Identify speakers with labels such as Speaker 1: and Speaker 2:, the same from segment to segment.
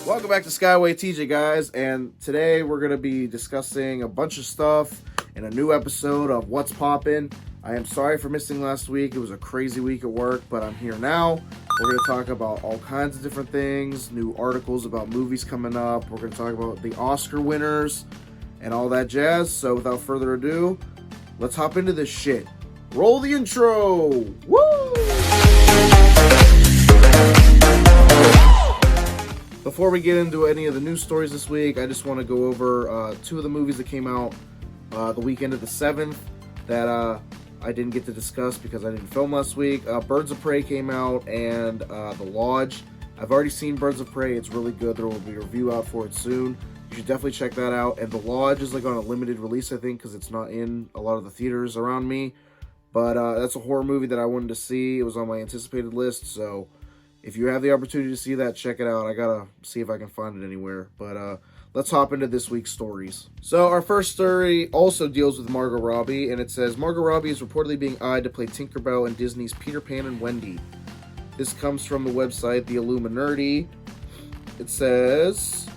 Speaker 1: Welcome back to SkywayTj, guys, and today we're going to be discussing a bunch of stuff in a new episode of What's Poppin'. I am sorry for missing last week. It was a crazy week at work, but I'm here now. We're going to talk about all kinds of different things, new articles about movies coming up. We're going to talk about the Oscar winners and all that jazz. So without further ado, let's hop into this shit. Roll the intro! Woo! Before we get into any of the news stories this week, I just want to go over two of the movies that came out the weekend of the 7th that I didn't get to discuss because I didn't film last week. Birds of Prey came out, and The Lodge. I've already seen Birds of Prey. It's really good. There will be a review out for it soon. You should definitely check that out. And The Lodge is like on a limited release, I think, because it's not in a lot of the theaters around me. But that's a horror movie that I wanted to see. It was on my anticipated list, so if you have the opportunity to see that, check it out. I gotta see if I can find it anywhere. But let's hop into this week's stories. So our first story also deals with Margot Robbie, and it says, Margot Robbie is reportedly being eyed to play Tinkerbell in Disney's Peter Pan and Wendy. This comes from the website The Illuminati. It says,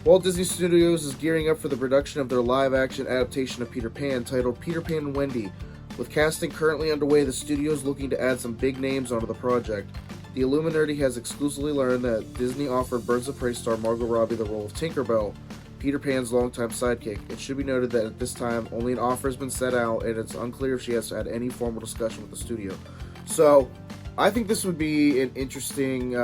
Speaker 1: Walt Disney Studios is gearing up for the production of their live-action adaptation of Peter Pan, titled Peter Pan and Wendy. With casting currently underway, the studio is looking to add some big names onto the project. The Illuminati has exclusively learned that Disney offered Birds of Prey star Margot Robbie the role of Tinkerbell, Peter Pan's longtime sidekick. It should be noted that at this time, only an offer has been set out, and it's unclear if she has had any formal discussion with the studio. So, I think this would be an interesting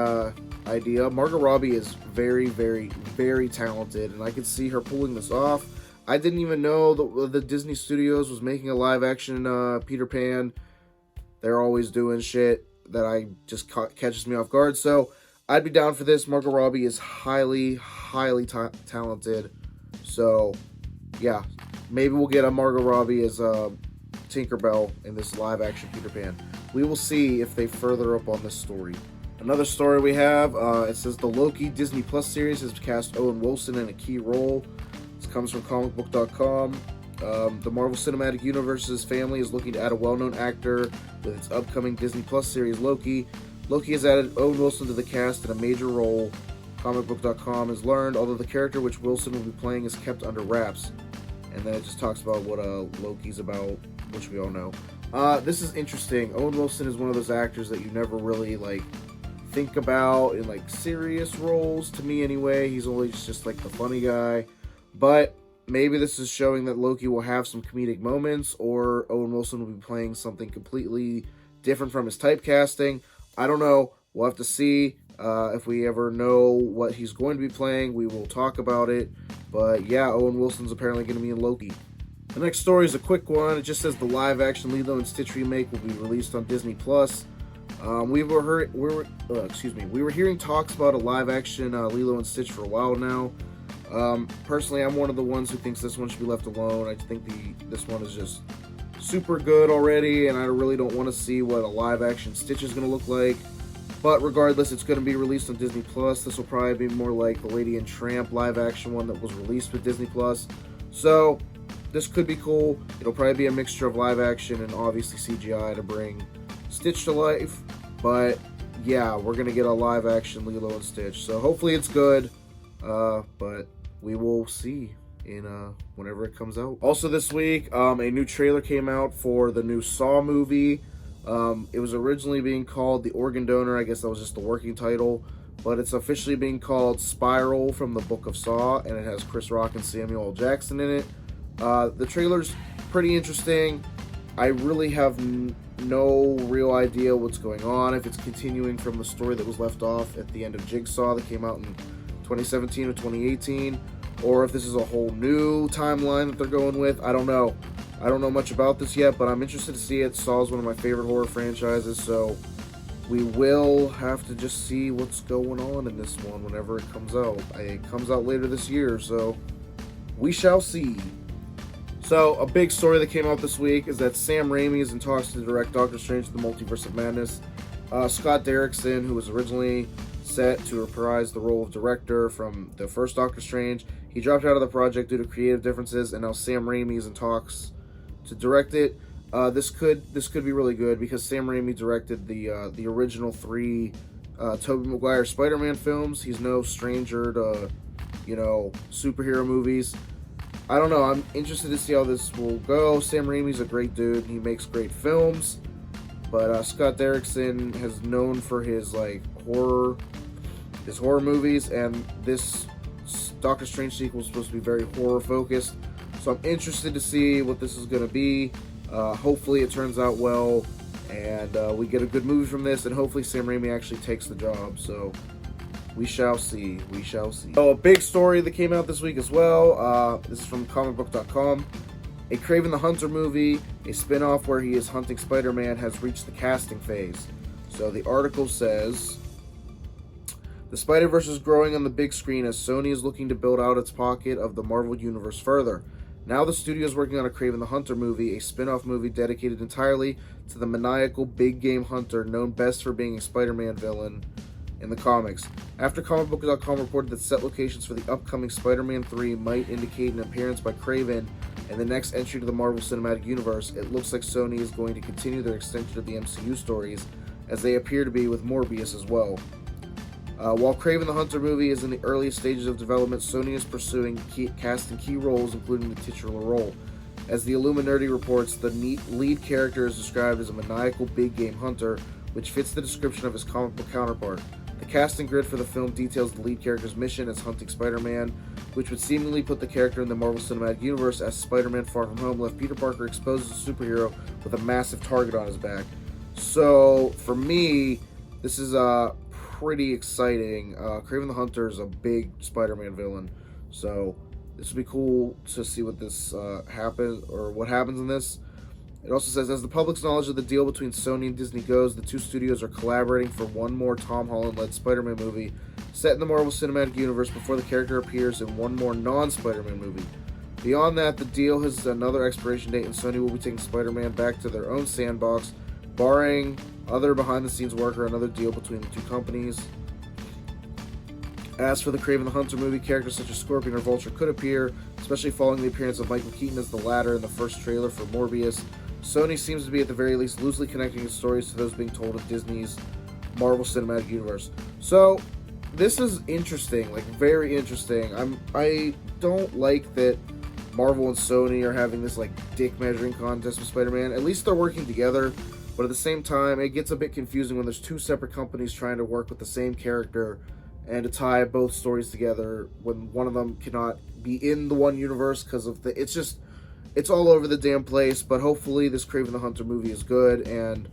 Speaker 1: idea. Margot Robbie is very, very, very talented, and I could see her pulling this off. I didn't even know the Disney Studios was making a live-action Peter Pan. They're always doing shit that I just catches me off guard. So I'd be down for this. Margot Robbie is highly, highly talented. So yeah, maybe we'll get a Margot Robbie as Tinkerbell in this live-action Peter Pan. We will see if they further up on this story. Another story we have, it says the Loki Disney Plus series has cast Owen Wilson in a key role. This comes from comicbook.com. The Marvel Cinematic Universe's family is looking to add a well-known actor with its upcoming Disney Plus series, Loki. Loki has added Owen Wilson to the cast in a major role. Comicbook.com has learned, although the character which Wilson will be playing is kept under wraps. And then it just talks about what Loki's about, which we all know. This is interesting. Owen Wilson is one of those actors that you never really, think about in, serious roles, to me anyway. He's always just, the funny guy. But maybe this is showing that Loki will have some comedic moments, or Owen Wilson will be playing something completely different from his typecasting. I don't know. We'll have to see. If we ever know what he's going to be playing, we will talk about it. But yeah, Owen Wilson's apparently going to be in Loki. The next story is a quick one. It just says the live-action Lilo and Stitch remake will be released on Disney Plus. We were hearing talks about a live-action Lilo and Stitch for a while now. Personally, I'm one of the ones who thinks this one should be left alone. I think this one is just super good already, and I really don't want to see what a live-action Stitch is going to look like. But regardless, it's going to be released on Disney Plus. This will probably be more like the Lady and Tramp live-action one that was released with Disney Plus. So this could be cool. It'll probably be a mixture of live-action and obviously CGI to bring Stitch to life. But yeah, we're going to get a live-action Lilo and Stitch. So hopefully it's good. But we will see in whenever it comes out. Also this week, a new trailer came out for the new Saw movie. It was originally being called The Organ Donor. I guess that was just the working title. But it's officially being called Spiral from the Book of Saw, and it has Chris Rock and Samuel L. Jackson in it. The trailer's pretty interesting. I really have no real idea what's going on, if it's continuing from the story that was left off at the end of Jigsaw that came out in 2017 or 2018, or if this is a whole new timeline that they're going with. I don't know. I don't know much about this yet, but I'm interested to see it. Saw is one of my favorite horror franchises, so we will have to just see what's going on in this one whenever it comes out. It comes out later this year, so we shall see. So, a big story that came out this week is that Sam Raimi is in talks to direct Doctor Strange: The Multiverse of Madness. Scott Derrickson, who was originally set to reprise the role of director from the first Doctor Strange, he dropped out of the project due to creative differences, and now Sam Raimi is in talks to direct it. This could be really good because Sam Raimi directed the original three Tobey Maguire Spider-Man films. He's no stranger to, superhero movies. I don't know. I'm interested to see how this will go. Sam Raimi's a great dude. He makes great films. But Scott Derrickson has known for his horror movies, and this Doctor Strange sequel is supposed to be very horror focused. So I'm interested to see what this is going to be. Hopefully it turns out well, and we get a good movie from this, and hopefully Sam Raimi actually takes the job. So we shall see. We shall see. So a big story that came out this week as well. This is from comicbook.com. A Kraven the Hunter movie, a spin-off where he is hunting Spider-Man, has reached the casting phase. So the article says, the Spider-Verse is growing on the big screen as Sony is looking to build out its pocket of the Marvel Universe further. Now the studio is working on a Kraven the Hunter movie, a spin-off movie dedicated entirely to the maniacal big game hunter known best for being a Spider-Man villain in the comics. After comicbook.com reported that set locations for the upcoming Spider-Man 3 might indicate an appearance by Kraven in the next entry to the Marvel Cinematic Universe, it looks like Sony is going to continue their extension of the MCU stories, as they appear to be with Morbius as well. While Kraven the Hunter movie is in the earliest stages of development, Sony is pursuing casting key roles, including the titular role. As the Illuminati reports, the lead character is described as a maniacal big game hunter, which fits the description of his comic book counterpart. The casting grid for the film details the lead character's mission as hunting Spider-Man, which would seemingly put the character in the Marvel Cinematic Universe as Spider-Man Far From Home left Peter Parker exposed as a superhero with a massive target on his back. So, for me, this is pretty exciting. Kraven the Hunter is a big Spider-Man villain, so this would be cool to see what this happens, or what happens in this. It also says, as the public's knowledge of the deal between Sony and Disney goes, the two studios are collaborating for one more Tom Holland-led Spider-Man movie set in the Marvel Cinematic Universe before the character appears in one more non-Spider-Man movie. Beyond that, the deal has another expiration date, and Sony will be taking Spider-Man back to their own sandbox, barring other behind-the-scenes work or another deal between the two companies. As for the Kraven the Hunter movie, characters such as Scorpion or Vulture could appear, especially following the appearance of Michael Keaton as the latter in the first trailer for Morbius. Sony seems to be at the very least loosely connecting its stories to those being told in Disney's Marvel Cinematic Universe. So this is interesting, very interesting. I don't like that Marvel and Sony are having this dick measuring contest with Spider-Man. At least they're working together, but at the same time, it gets a bit confusing when there's two separate companies trying to work with the same character and to tie both stories together when one of them cannot be in the one universe because of it's all over the damn place. But hopefully this Kraven the Hunter movie is good, and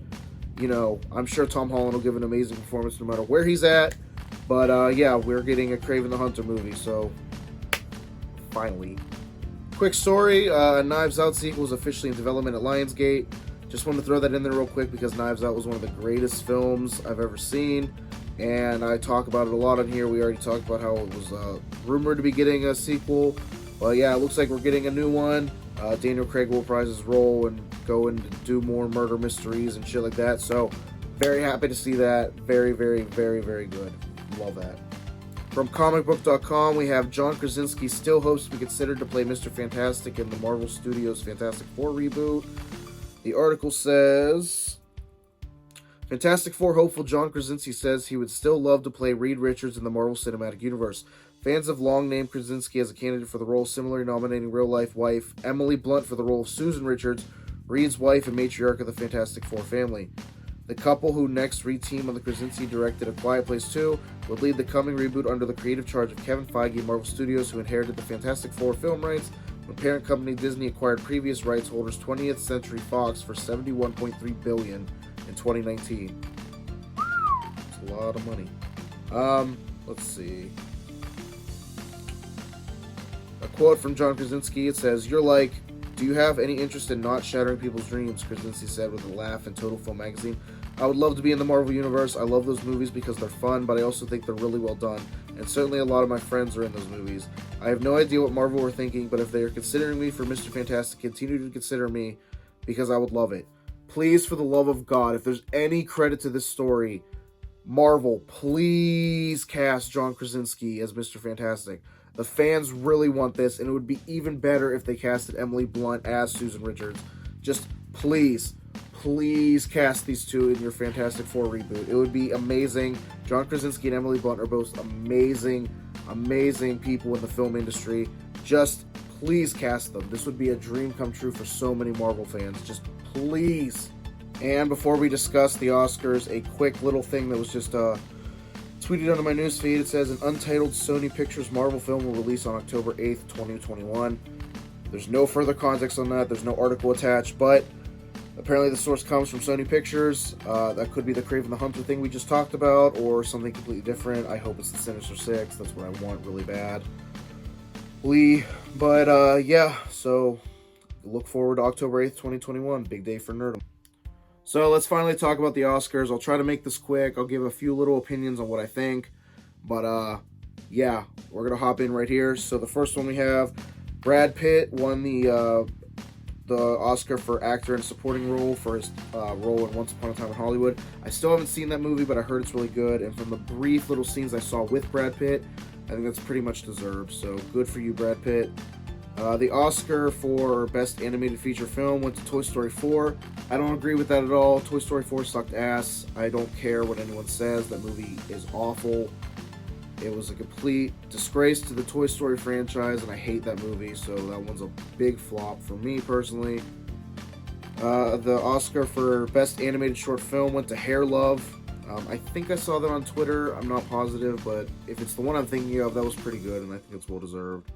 Speaker 1: I'm sure Tom Holland will give an amazing performance no matter where he's at. But yeah, we're getting a Kraven the Hunter movie, so finally. Quick story, Knives Out sequel is officially in development at Lionsgate. Just wanted to throw that in there real quick because Knives Out was one of the greatest films I've ever seen, and I talk about it a lot on here. We already talked about how it was rumored to be getting a sequel. Well, yeah, it looks like we're getting a new one. Daniel Craig will reprise his role and go in to do more murder mysteries and shit like that. So, very happy to see that. Very, very, very, very good. Love that. From comicbook.com, we have John Krasinski still hopes to be considered to play Mr. Fantastic in the Marvel Studios Fantastic Four reboot. The article says, Fantastic Four hopeful John Krasinski says he would still love to play Reed Richards in the Marvel Cinematic Universe. Fans have long named Krasinski as a candidate for the role, similarly nominating real-life wife Emily Blunt for the role of Susan Richards, Reed's wife and matriarch of the Fantastic Four family. The couple, who next re-team on the Krasinski-directed A Quiet Place 2, would lead the coming reboot under the creative charge of Kevin Feige, Marvel Studios, who inherited the Fantastic Four film rights when parent company Disney acquired previous rights holders 20th Century Fox for $71.3 billion in 2019. That's a lot of money. Let's see. A quote from John Krasinski, it says, "You're like, do you have any interest in not shattering people's dreams?" Krasinski said with a laugh in Total Film magazine. "I would love to be in the Marvel Universe. I love those movies because they're fun, but I also think they're really well done. And certainly a lot of my friends are in those movies. I have no idea what Marvel were thinking, but if they are considering me for Mr. Fantastic, continue to consider me because I would love it. Please, for the love of God, if there's any credit to this story, Marvel, please cast John Krasinski as Mr. Fantastic. The fans really want this, and it would be even better if they casted Emily Blunt as Susan Richards. Just please, please cast these two in your Fantastic Four reboot. It would be amazing. John Krasinski and Emily Blunt are both amazing, amazing people in the film industry. Just please cast them. This would be a dream come true for so many Marvel fans. Just please. And before we discuss the Oscars, a quick little thing that was just tweeted onto my newsfeed. It says an untitled Sony Pictures Marvel film will release on October 8th, 2021. There's no further context on that. There's no article attached, but apparently the source comes from Sony Pictures. That could be the Kraven the Hunter thing we just talked about, or something completely different. I hope it's the Sinister Six. That's what I want really bad. But yeah, so look forward to October 8th, 2021. Big day for nerdom. So let's finally talk about the Oscars. I'll try to make this quick. I'll give a few little opinions on what I think. But yeah, we're going to hop in right here. So the first one we have, Brad Pitt won the Oscar for actor in supporting role for his role in Once Upon a Time in Hollywood. I still haven't seen that movie, but I heard it's really good. And from the brief little scenes I saw with Brad Pitt, I think that's pretty much deserved. So good for you, Brad Pitt. The Oscar for Best Animated Feature Film went to Toy Story 4. I don't agree with that at all. Toy Story 4 sucked ass. I don't care what anyone says. That movie is awful. It was a complete disgrace to the Toy Story franchise, and I hate that movie, so that one's a big flop for me personally. The Oscar for Best Animated Short Film went to Hair Love. I think I saw that on Twitter. I'm not positive, but if it's the one I'm thinking of, that was pretty good, and I think it's well deserved.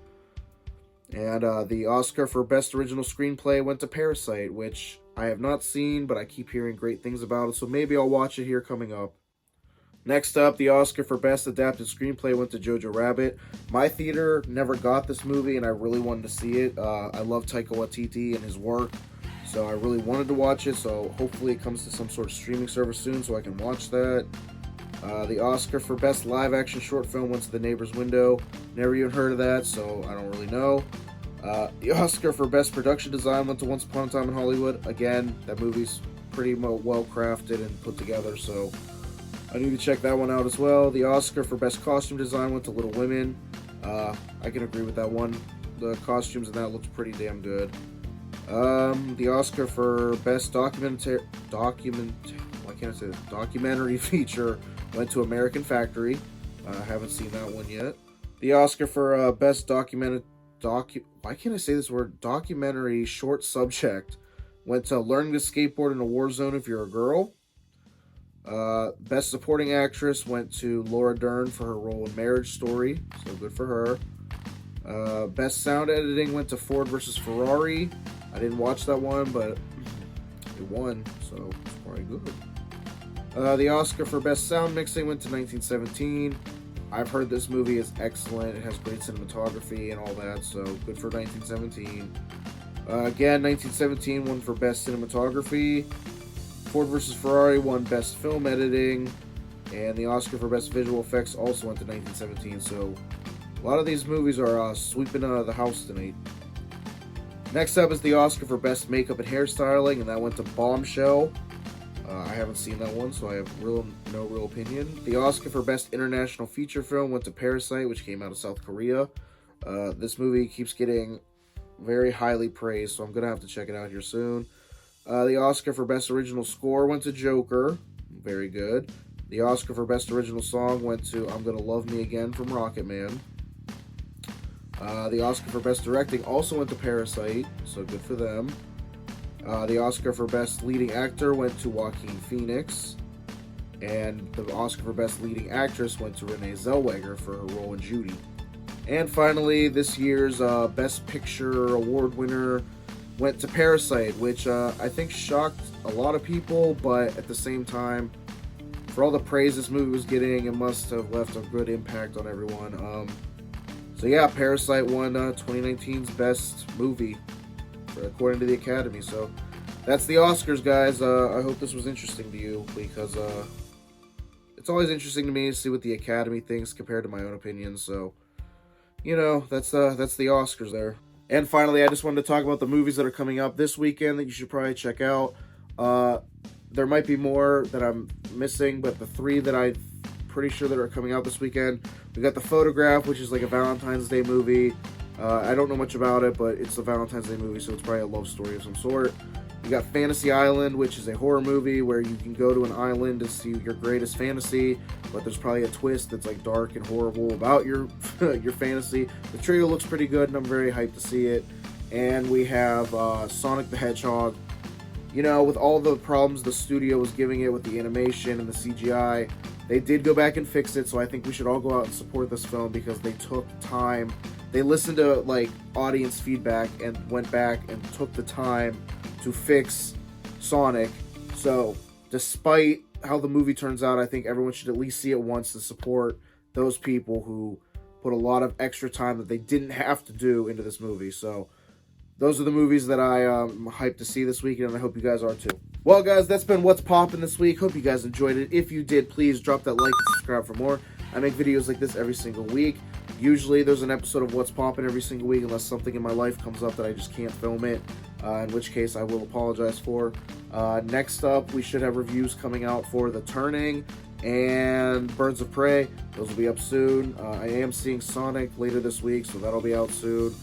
Speaker 1: And the Oscar for Best Original Screenplay went to Parasite, which I have not seen, but I keep hearing great things about it, so maybe I'll watch it here coming up. Next up, the Oscar for Best Adapted Screenplay went to Jojo Rabbit. My theater never got this movie, and I really wanted to see it. I love Taika Waititi and his work, so I really wanted to watch it, so hopefully it comes to some sort of streaming service soon so I can watch that. The Oscar for Best Live Action Short Film went to The Neighbor's Window. Never even heard of that, so I don't really know. The Oscar for Best Production Design went to Once Upon a Time in Hollywood. Again, that movie's pretty well crafted and put together, so I need to check that one out as well. The Oscar for Best Costume Design went to Little Women. I can agree with that one. The costumes in that looked pretty damn good. The Oscar for Best Documentary Feature went to American Factory. I haven't seen that one yet. The Oscar for Best Documentary Short Subject went to Learning to Skateboard in a War Zone If You're a Girl. Best Supporting Actress went to Laura Dern for her role in Marriage Story, so good for her. Best Sound Editing went to Ford vs. Ferrari. I didn't watch that one, but it won, so it's probably good. The Oscar for Best Sound Mixing went to 1917. I've heard this movie is excellent. It has great cinematography and all that, so good for 1917. Again, 1917 won for Best Cinematography. Ford vs. Ferrari won Best Film Editing. And the Oscar for Best Visual Effects also went to 1917, so a lot of these movies are sweeping the house tonight. Next up is the Oscar for Best Makeup and Hairstyling, and that went to Bombshell. I haven't seen that one, so I have no real opinion. The Oscar for Best International Feature Film went to Parasite, which came out of South Korea. This movie keeps getting very highly praised, so I'm going to have to check it out here soon. The Oscar for Best Original Score went to Joker. Very good. The Oscar for Best Original Song went to I'm Gonna Love Me Again from Rocketman. The Oscar for Best Directing also went to Parasite, so good for them. The Oscar for Best Leading Actor went to Joaquin Phoenix. And the Oscar for Best Leading Actress went to Renee Zellweger for her role in Judy. And finally, this year's Best Picture award winner went to Parasite, which I think shocked a lot of people, but at the same time, for all the praise this movie was getting, it must have left a good impact on everyone. So yeah, Parasite won 2019's Best Movie, according to the Academy. So that's the Oscars, guys. I hope this was interesting to you, because it's always interesting to me to see what the Academy thinks compared to my own opinions. So, you know, that's the Oscars there. And finally, I just wanted to talk about the movies that are coming up this weekend that you should probably check out. There might be more that I'm missing, but the three that I'm pretty sure that are coming out this weekend, we got The Photograph, which is like a Valentine's Day movie. I don't know much about it, but it's a Valentine's Day movie, so it's probably a love story of some sort. You got Fantasy Island, which is a horror movie where you can go to an island to see your greatest fantasy, but there's probably a twist that's like dark and horrible about your your fantasy. The trailer looks pretty good, and I'm very hyped to see it. And we have Sonic the Hedgehog. You know, with all the problems the studio was giving it with the animation and the CGI, they did go back and fix it, so I think we should all go out and support this film because they took time. They listened to, like, audience feedback and went back and took the time to fix Sonic. So, despite how the movie turns out, I think everyone should at least see it once to support those people who put a lot of extra time that they didn't have to do into this movie. So, those are the movies that I'm hyped to see this weekend, and I hope you guys are too. Well, guys, that's been What's Poppin' this week. Hope you guys enjoyed it. If you did, please drop that like and subscribe for more. I make videos like this every single week. Usually, there's an episode of What's Poppin' every single week, unless something in my life comes up that I just can't film it, in which case I will apologize for. Next up, we should have reviews coming out for The Turning and Birds of Prey. Those will be up soon. I am seeing Sonic later this week, so that'll be out soon.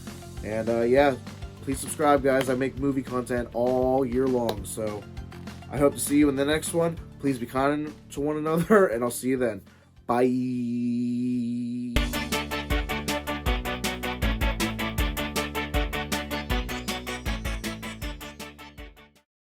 Speaker 1: And yeah, please subscribe, guys. I make movie content all year long, so I hope to see you in the next one. Please be kind to one another, and I'll see you then. Bye.